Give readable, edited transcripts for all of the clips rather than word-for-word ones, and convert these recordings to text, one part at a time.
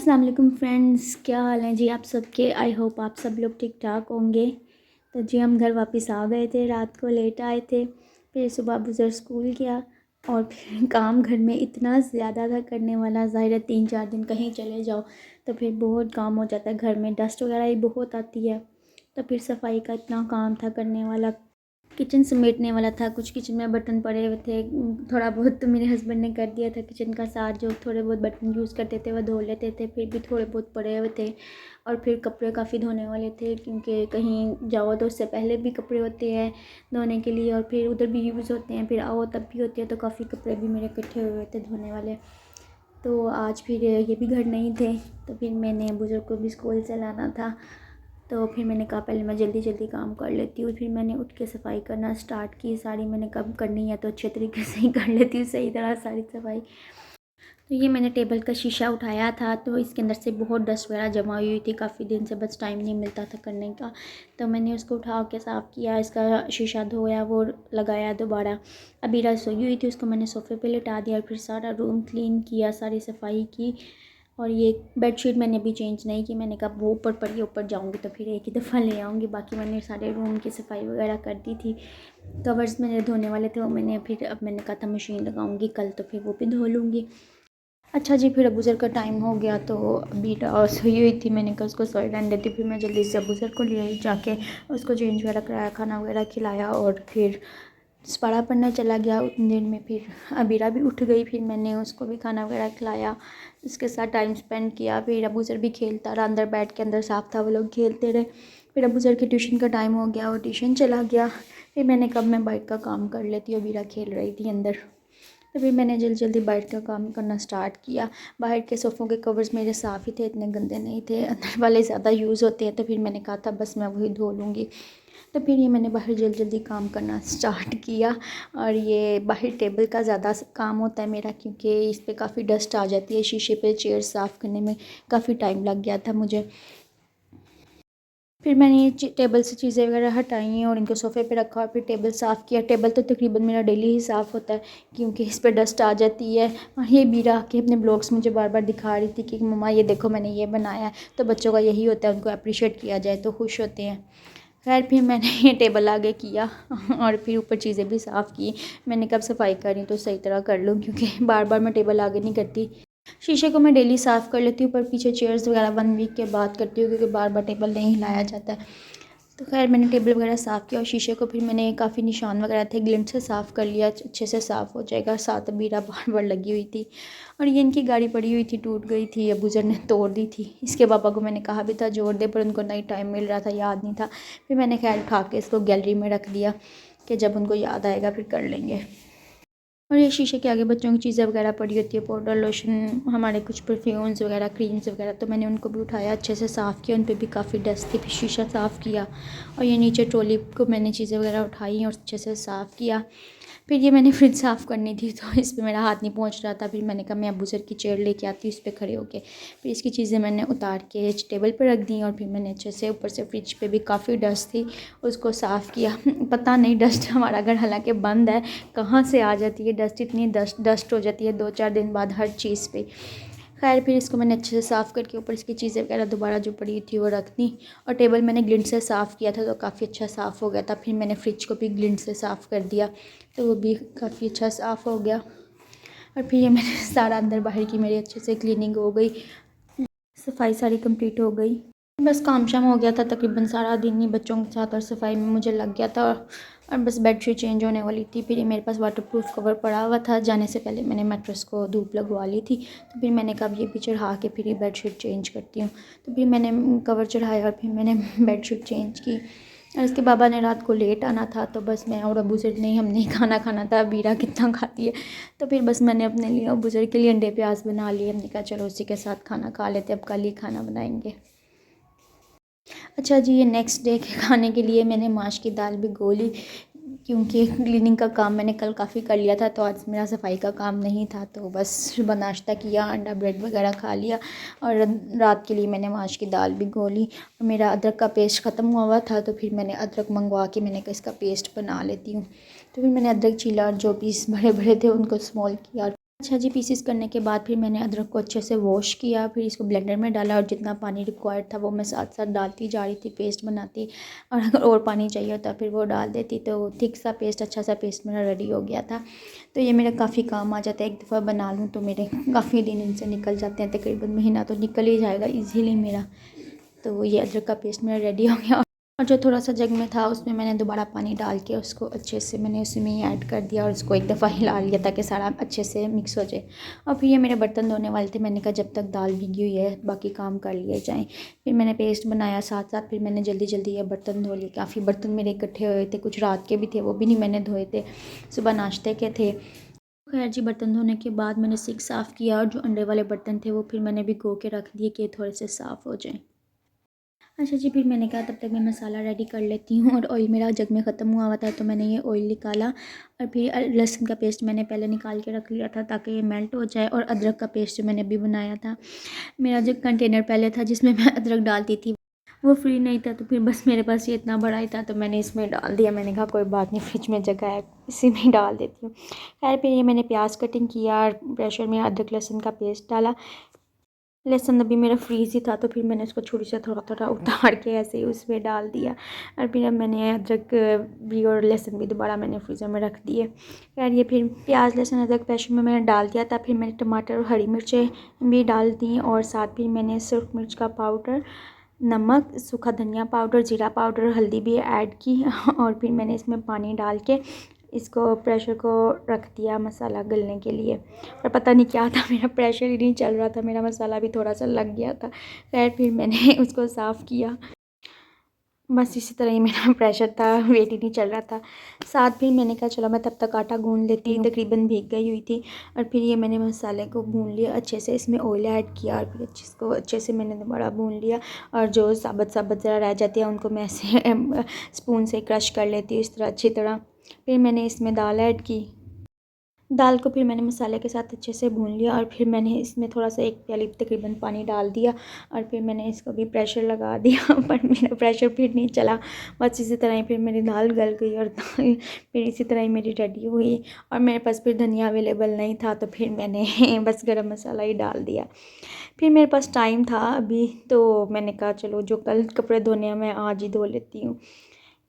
अस्सलाम वालेकुम फ्रेंड्स, क्या हाल है जी आप सबके। आई होप आप सब लोग ठीक ठाक होंगे। तो जी हम घर वापस आ गए थे, रात को लेट आए थे। फिर सुबह बुज़र स्कूल गया और फिर काम घर में इतना ज़्यादा था करने वाला। ज़ाहिर है 3-4 दिन कहीं चले जाओ तो फिर बहुत काम हो जाता है घर में, डस्ट वगैरह ही बहुत आती है। तो फिर सफाई का इतना काम था करने वाला, किचन समेटने वाला था, कुछ किचन में बर्तन पड़े हुए थे। थोड़ा बहुत तो मेरे हस्बैंड ने कर दिया था किचन का साथ, जो थोड़े बहुत बर्तन यूज़ करते थे वह धो लेते थे, फिर भी थोड़े बहुत पड़े हुए थे। और फिर कपड़े काफ़ी धोने वाले थे क्योंकि कहीं जाओ तो उससे पहले भी कपड़े होते हैं धोने के लिए और फिर उधर भी यूज़ होते हैं, फिर आओ तब भी होते हैं। तो काफ़ी कपड़े भी मेरे इकट्ठे हुए थे धोने वाले। तो आज फिर ये भी घर नहीं थे, तो फिर मैंने बुज़ुर्ग को भी स्कूल से लाना था। तो फिर मैंने कहा पहले मैं जल्दी जल्दी काम कर लेती हूँ। फिर मैंने उठ के सफाई करना स्टार्ट की। सारी मैंने कब करनी है तो अच्छे तरीके से ही कर लेती हूँ, सही तरह सारी सफाई। तो ये मैंने टेबल का शीशा उठाया था, तो इसके अंदर से बहुत डस्ट वगैरह जमा हुई थी काफ़ी दिन से, बस टाइम नहीं मिलता था करने का। तो मैंने उसको उठा के साफ़ किया, इसका शीशा धोया, वो लगाया दोबारा। अभी रात सोई हुई थी, उसको मैंने सोफ़े पे लिटा दिया और फिर सारा रूम क्लीन किया, सारी सफाई की। और ये बेडशीट मैंने अभी चेंज नहीं की, मैंने कहा वो ऊपर पड़ी, ऊपर जाऊंगी तो फिर एक ही दफ़ा ले आऊँगी। बाकी मैंने सारे रूम की सफाई वगैरह कर दी थी। कवर्स मैंने धोने वाले थे वो मैंने फिर, अब मैंने कहा था मशीन लगाऊंगी कल, तो फिर वो भी धो लूँगी। अच्छा जी, फिर अबूज़र का टाइम हो गया तो अभी सोई हुई थी, मैंने कहा उसको सोई रहने देती। फिर मैं जल्दी से अबूज़र को ले आई, जाके उसको चेंज वगैरह कराया, खाना वगैरह खिलाया और फिर पढ़ा पढ़ने चला गया उतनी देर में। फिर अबीरा भी उठ गई, फिर मैंने उसको भी खाना वगैरह खिलाया, उसके साथ टाइम स्पेंड किया। फिर अबूज़र भी खेलता रहा, अंदर बैठ के, अंदर साफ था, वो लोग खेलते रहे। फिर अबूज़र की ट्यूशन का टाइम हो गया, वो ट्यूशन चला गया। फिर मैंने कब मैं बाइक का काम कर लेती हूँ, अबीरा खेल रही थी अंदर। तो फिर मैंने जल्दी जल्दी बाइक का काम करना स्टार्ट किया। बाहर के सोफ़ों के कवर्स मेरे साफ़ ही थे, इतने गंदे नहीं थे, अंदर वाले ज़्यादा यूज़ होते हैं। तो फिर मैंने कहा था बस मैं वही धो लूँगी। तो फिर ये मैंने बाहर जल्दी जल्दी काम करना स्टार्ट किया। और ये बाहर टेबल का ज़्यादा काम होता है मेरा, क्योंकि इस पर काफ़ी डस्ट आ जाती है, शीशे पे चेयर साफ़ करने में काफ़ी टाइम लग गया था मुझे। फिर मैंने ये टेबल से चीज़ें वगैरह हटाई और इनको सोफ़े पे रखा और फिर टेबल साफ़ किया। टेबल तो तकरीबन मेरा डेली ही साफ़ होता है क्योंकि इस पर डस्ट आ जाती है। और ये बीरा आके अपने ब्लॉग्स मुझे बार बार दिखा रही थी कि मम्मा ये देखो मैंने ये बनाया है। तो बच्चों का यही होता है, उनको अप्रिशिएट किया जाए तो खुश होते हैं। खैर फिर मैंने ये टेबल आगे किया और फिर ऊपर चीज़ें भी साफ़ की। मैंने कब सफाई करी तो सही तरह कर लूँ, क्योंकि बार बार मैं टेबल आगे नहीं करती। शीशे को मैं डेली साफ़ कर लेती हूँ, पर पीछे चेयर्स वगैरह 1 वीक के बाद करती हूँ, क्योंकि बार बार टेबल नहीं हिलाया जाता है। तो खैर मैंने टेबल वगैरह साफ़ किया और शीशे को फिर मैंने, काफ़ी निशान वगैरह थे, ग्लिंट से साफ़ कर लिया, अच्छे से साफ़ हो जाएगा। साथ बीरा बार बार लगी हुई थी और ये इनकी गाड़ी पड़ी हुई थी, टूट गई थी, अबूज़र ने तोड़ दी थी। इसके पापा को मैंने कहा भी था जोड़ दे, पर उनको नहीं टाइम मिल रहा था, याद नहीं था। फिर मैंने खैर उठा के इसको गैलरी में रख दिया कि जब उनको याद आएगा फिर कर लेंगे। और ये शीशे के आगे बच्चों की चीज़ें वगैरह पड़ी होती है, पाउडर, लोशन, हमारे कुछ परफ्यूम्स वगैरह, क्रीम्स वगैरह, तो मैंने उनको भी उठाया, अच्छे से साफ़ किया। उन पर भी काफ़ी डस्ट थी, फिर शीशा साफ़ किया। और ये नीचे ट्रॉली को मैंने चीज़ें वगैरह उठाई और अच्छे से साफ़ किया। फिर ये मैंने फ्रिज साफ़ करनी थी, तो इस पर मेरा हाथ नहीं पहुंच रहा था। फिर मैंने कहा मैं अबूज़र की चेयर लेके आती हूँ, इस पर खड़े होके। फिर इसकी चीज़ें मैंने उतार के टेबल पर रख दी और फिर मैंने अच्छे से, ऊपर से फ्रिज पे भी काफ़ी डस्ट थी, उसको साफ़ किया। पता नहीं डस्ट, हमारा घर हालांकि बंद है, कहाँ से आ जाती है डस्ट, इतनी डस्ट हो जाती है 2-4 दिन बाद हर चीज़ पे। खैर फिर इसको मैंने अच्छे से साफ़ करके ऊपर इसकी चीज़ें वगैरह दोबारा जो पड़ी थी वो रख दी। और टेबल मैंने ग्लिंट से साफ़ किया था तो काफ़ी अच्छा साफ़ हो गया था। फिर मैंने फ्रिज को भी ग्लिंट से साफ़ कर दिया तो वो भी काफ़ी अच्छा साफ़ हो गया। और फिर ये मैंने सारा अंदर बाहर की मेरी अच्छे से क्लीनिंग हो गई, सफाई सारी कंप्लीट हो गई। बस काम शाम हो गया था, तकरीबन सारा दिन ही बच्चों के साथ और सफाई में मुझे लग गया था। और बस बेडशीट चेंज होने वाली थी। फिर ये मेरे पास वाटरप्रूफ कवर पड़ा हुआ था, जाने से पहले मैंने मैट्रेस को धूप लगवा ली थी। तो फिर मैंने कहा ये भी चढ़ा के फिर ये बेडशीट चेंज करती हूँ। तो फिर मैंने कवर चढ़ाया और फिर मैंने बेडशीट चेंज की। और इसके बाबा ने रात को लेट आना था, तो बस मैं और अबूज़र नहीं, हमने खाना खाना था। बीरा कितना खाती है, तो फिर बस मैंने अपने लिए, अबूज़र के लिए अंडे प्याज बना लिए। हमने कहा चलो उसी के साथ खाना खा लेते, अब कल ही खाना बनाएंगे। अच्छा जी, ये नेक्स्ट डे के खाने के लिए मैंने माश की दाल भिगो ली, क्योंकि क्लीनिंग का काम मैंने कल काफ़ी कर लिया था, तो आज मेरा सफाई का काम नहीं था। तो बस सुबह नाश्ता किया, अंडा ब्रेड वगैरह खा लिया और रात के लिए मैंने माश की दाल भिगो ली। और मेरा अदरक का पेस्ट ख़त्म हुआ था, तो फिर मैंने अदरक मंगवा के मैंने कहा इसका पेस्ट बना लेती हूँ। तो फिर मैंने अदरक छीला और जो पीस बड़े बड़े थे उनको स्मॉल किया। अच्छा जी, पीसेस करने के बाद फिर मैंने अदरक को अच्छे से वॉश किया, फिर इसको ब्लेंडर में डाला और जितना पानी रिक्वायर्ड था वो मैं साथ साथ डालती जा रही थी, पेस्ट बनाती। और अगर और पानी चाहिए होता फिर वो डाल देती, तो थिक सा पेस्ट, अच्छा सा पेस्ट मेरा रेडी हो गया था। तो ये मेरा काफ़ी काम आ जाता है, एक दफ़ा बना लूँ तो मेरे काफ़ी दिन इनसे निकल जाते हैं, तकरीबन महीना तो निकल ही जाएगा ईजीली मेरा। तो ये अदरक का पेस्ट मेरा रेडी हो गया। और जो थोड़ा सा जग में था उसमें मैंने दोबारा पानी डाल के उसको अच्छे से मैंने उसी में ही ऐड कर दिया और उसको एक दफ़ा हिला लिया ताकि सारा अच्छे से मिक्स हो जाए। और फिर ये मेरे बर्तन धोने वाले थे, मैंने कहा जब तक दाल भीगी हुई है बाकी काम कर लिए जाएँ। फिर मैंने पेस्ट बनाया साथ साथ, फिर मैंने जल्दी जल्दी ये बर्तन धो लिए। काफ़ी बर्तन मेरे इकट्ठे हुए थे, कुछ रात के भी थे वो भी नहीं मैंने धोए थे, सुबह नाश्ते के थे। खैर जी, बर्तन धोने के बाद मैंने सिंक साफ़ किया और जो अंडे वाले बर्तन थे वो फिर मैंने भिगो के रख दिए कि थोड़े से साफ़ हो जाएँ। अच्छा जी, फिर मैंने कहा तब तक मैं मसाला रेडी कर लेती हूँ। और ऑयल मेरा जग में ख़त्म हुआ था तो मैंने ये ऑयल निकाला और फिर लहसुन का पेस्ट मैंने पहले निकाल के रख लिया था ताकि ये मेल्ट हो जाए। और अदरक का पेस्ट जो मैंने अभी बनाया था, मेरा जो कंटेनर पहले था जिसमें मैं अदरक डालती थी वो फ्री नहीं था, तो फिर बस मेरे पास ये इतना बड़ा ही था तो मैंने इसमें डाल दिया। मैंने कहा कोई बात नहीं, फ्रिज में जगह है, इसी में डाल देती हूँ। खैर फिर ये मैंने प्याज कटिंग किया और प्रेशर में अदरक लहसुन का पेस्ट डाला। लहसुन अभी मेरा फ्रीज़ ही था तो फिर मैंने उसको छुरी से थोड़ा थोड़ा उतार के ऐसे ही उसमें डाल दिया। और फिर अब मैंने अदरक भी और लहसुन भी दोबारा मैंने फ्रीज़र में रख दिए। खैर ये फिर प्याज लहसुन अदरक पेस्ट में मैंने डाल दिया था। फिर मैंने टमाटर और हरी मिर्चें भी डाल दी और साथ फिर मैंने सुरख मिर्च का पाउडर, नमक, सूखा धनिया पाउडर, जीरा पाउडर, हल्दी भी ऐड की। और फिर मैंने इसमें पानी डाल के इसको प्रेशर को रख दिया मसाला गलने के लिए। पर पता नहीं क्या था, मेरा प्रेशर ही नहीं चल रहा था, मेरा मसाला भी थोड़ा सा लग गया था। खैर फिर मैंने उसको साफ़ किया। बस इसी तरह ही मेरा प्रेशर था, वेट ही नहीं चल रहा था। साथ फिर मैंने कहा चलो मैं तब तक आटा गूंद लेती हूँ, तकरीबन भीग गई हुई थी। और फिर ये मैंने मसाले को भून लिया अच्छे से, इसमें ऑयल ऐड किया और फिर अच्छे से मैंने दोबारा भून लिया। और जो साबुत साबुत ज़रा रह जाती है उनको मैं ऐसे स्पून से क्रश कर लेती हूँ इस तरह अच्छी तरह। फिर मैंने इसमें दाल ऐड की। दाल को फिर मैंने मसाले के साथ अच्छे से भून लिया और फिर मैंने इसमें थोड़ा सा 1 प्याली तकरीबन पानी डाल दिया और फिर मैंने इसको भी प्रेशर लगा दिया। पर मेरा प्रेशर फिर नहीं चला, बस इसी तरह ही फिर मेरी दाल गल गई और दाल फिर इसी तरह ही मेरी रेडी हुई। और मेरे पास फिर धनिया अवेलेबल नहीं था तो फिर मैंने बस गरम मसाला ही डाल दिया। फिर मेरे पास टाइम था अभी तो मैंने कहा चलो जो कल कपड़े धोने हैं मैं आज ही धो लेती हूँ,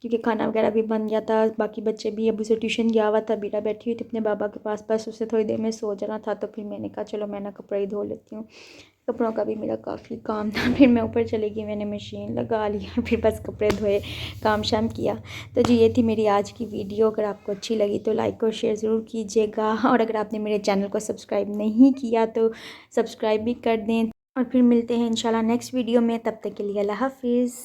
क्योंकि खाना वगैरह भी बन गया था। बाकी बच्चे भी अभी से ट्यूशन गया हुआ था, बेटा बैठी हुई थी अपने बाबा के पास, बस उससे थोड़ी देर में सो जाना था। तो फिर मैंने कहा चलो मैं ना कपड़े ही धो लेती हूँ, कपड़ों का भी मेरा काफ़ी काम था। फिर मैं ऊपर चली गई, मैंने मशीन लगा लिया, फिर बस कपड़े धोए, काम शाम किया। तो जी ये थी मेरी आज की वीडियो। अगर आपको अच्छी लगी तो लाइक और शेयर ज़रूर कीजिएगा और अगर आपने मेरे चैनल को सब्सक्राइब नहीं किया तो सब्सक्राइब भी कर दें। और फिर मिलते हैं इंशाल्लाह नेक्स्ट वीडियो में, तब तक के लिए अल्लाह हाफिज़।